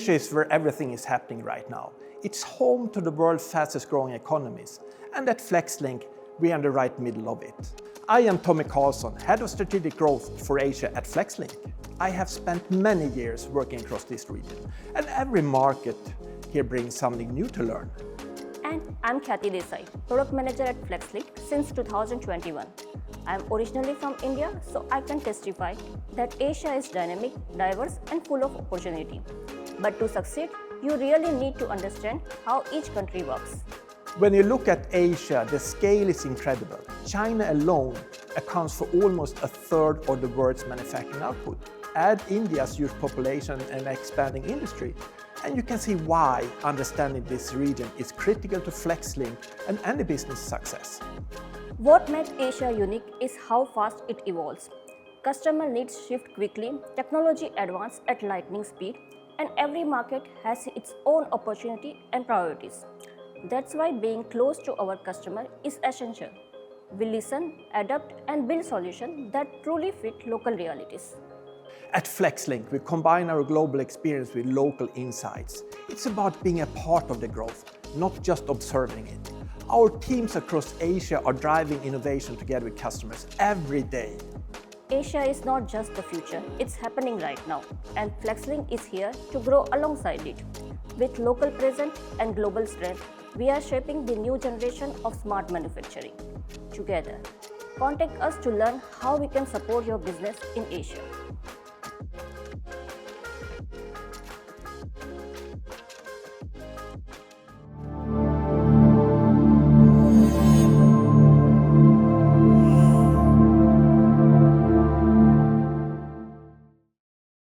Asia is where everything is happening right now. It's home to the world's fastest growing economies, and at FlexLink, we are in the right middle of it. I am Tommy Karlsson, Head of Strategic Growth for Asia at FlexLink. I have spent many years working across this region, and every market here brings something new to learn. And I'm Khyati Desai, Product Manager at FlexLink since 2021. I'm originally from India, so I can testify that Asia is dynamic, diverse, and full of opportunity. But to succeed, you really need to understand how each country works. When you look at Asia, the scale is incredible. China alone accounts for almost a third of the world's manufacturing output. Add India's huge population and expanding industry, and you can see why understanding this region is critical to FlexLink and any business success. What makes Asia unique is how fast it evolves. Customer needs shift quickly, technology advances at lightning speed, and every market has its own opportunity and priorities. That's why being close to our customer is essential. We listen, adapt, and build solutions that truly fit local realities. At FlexLink, we combine our global experience with local insights. It's about being a part of the growth, not just observing it. Our teams across Asia are driving innovation together with customers every day. Asia is not just the future, it's happening right now, and FlexLink is here to grow alongside it. With local presence and global strength, we are shaping the new generation of smart manufacturing. Together, contact us to learn how we can support your business in Asia.